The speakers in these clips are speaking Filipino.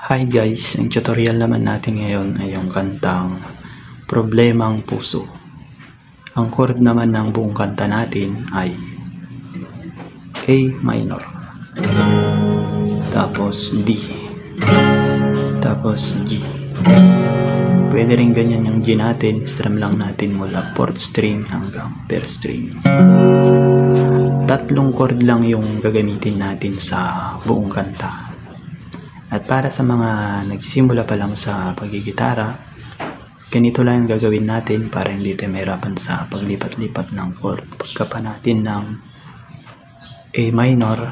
Hi guys, ang tutorial naman natin ngayon ay yung kantang Problemang Puso. Ang chord naman ng buong kanta natin ay A minor, tapos D, tapos G. Pwede rin ganyan yung G natin, strum lang natin mula 4th string hanggang 1st string. Tatlong chord lang yung gagamitin natin sa buong kanta. At para sa mga nagsisimula pa lang sa paggigitara, ganito lang yung gagawin natin para hindi tayo mahirapan sa paglipat-lipat ng chord. Pagkapa natin ng A minor,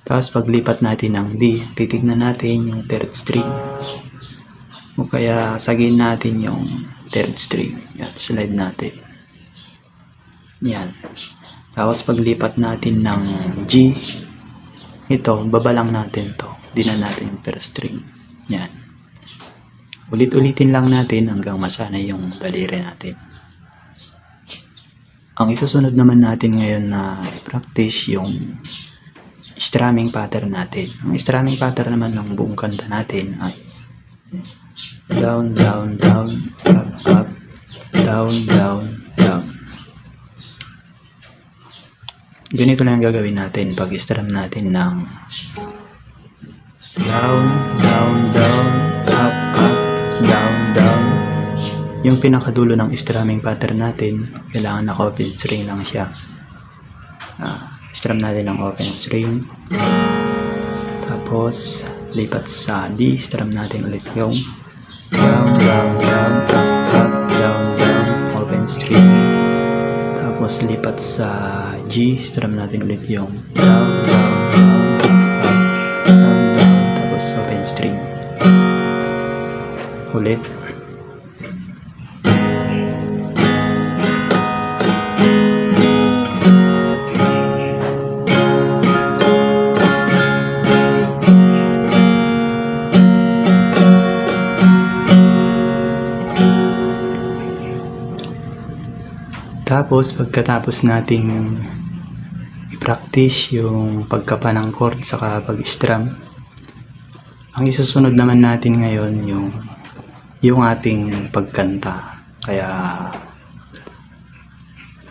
tapos paglipat natin ng D, titignan natin yung 3rd string. O kaya sagin natin yung 3rd string. Yan, slide natin. Yan. Tapos paglipat natin ng G, ito, baba lang natin to. Di na natin yung 1st string. Yan. Ulit-ulitin lang natin hanggang masanay yung daliri natin. Ang isusunod naman natin ngayon na i-practice yung strumming pattern natin. Ang strumming pattern naman ng buong kanta natin ay down, down, down, up, up, down, down, down. Ganito lang gagawin natin pag strum natin ng down, down, down, up, up, down, down. Yung pinakadulo ng strumming pattern natin, kailangan naka-open string lang siya. Strum natin ng open string. Tapos, lipat sa D, strum natin ulit yung down, down, down, up, up, down, down, open string. Tapos lipat sa G, strum natin ulit yung down, down, down, up, down, down, tapos open string. Ulit. Tapos, pagkatapos nating i-practice yung pagkapa ng chord saka pag-strum, ang isusunod naman natin ngayon yung ating pagkanta. Kaya,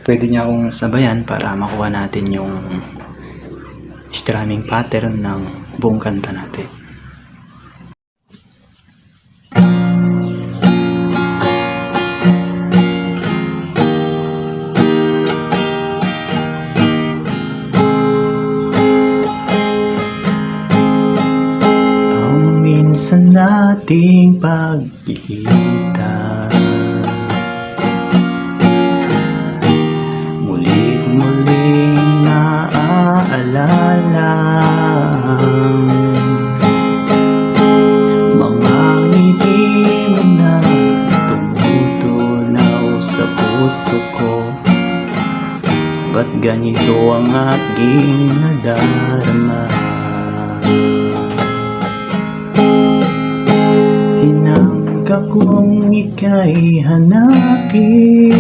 pwede niya akong sabayan para makuha natin yung strumming pattern ng buong kanta natin. Sa nating pagkikita, muling naaalala mga ngiti mo na tumutunaw sa puso ko. Ba't ganito ang aking nadarama? Tinangka kong ika'y hanapin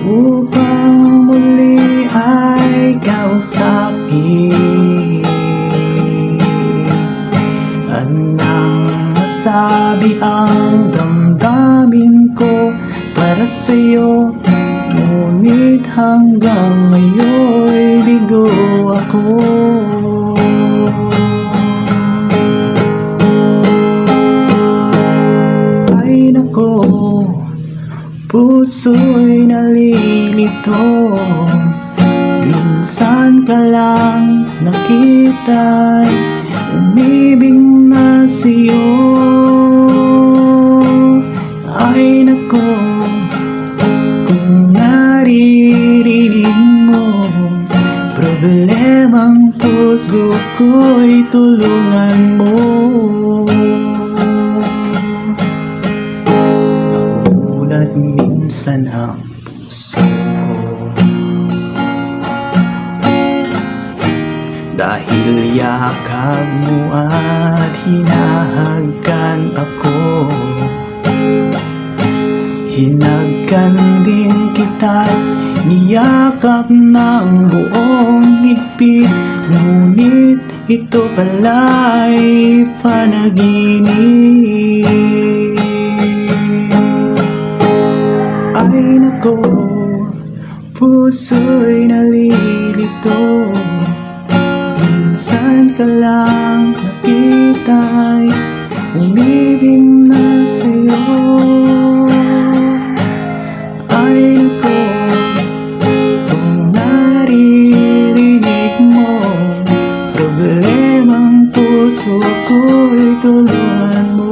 upang muli ay kausapin. Anang masabi ang damdamin ko para sa'yo, ngunit hanggang ngayon'y bigo ako. Puso'y nalilito, minsan ka lang nakita'y umibig na sa'yo. Ay nako, kung naririnig mo problemang puso ko'y tulungan mo. Minsan ang puso ko dahil yakag mo at hinahagkan ako. Hinagkan din kita, niyakap ng buong higpit, ngunit ito pala'y panaginip. Ay nako, puso'y nalilito, minsan ka lang nakita'y umibig na sa'yo. Ay nako, kung naririnig mo problemang puso ko'y tulungan mo.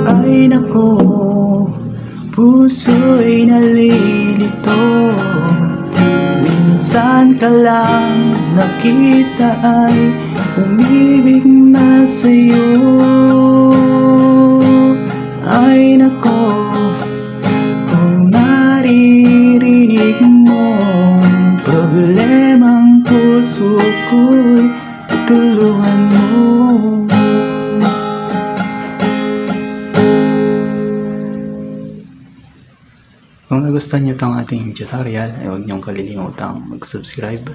Ay nako, puso'y nalilito, minsan ka lang nakita ay umibig na sa'yo. Ay nako, kung naririnig mo problemang puso ko'y tulungan mo. Kung nagustuhan nyo itong ating tutorial, ay huwag nyong kalilimutang mag-subscribe,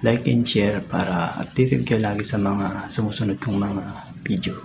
like and share para updated kayo lagi sa mga sumusunod kong mga video.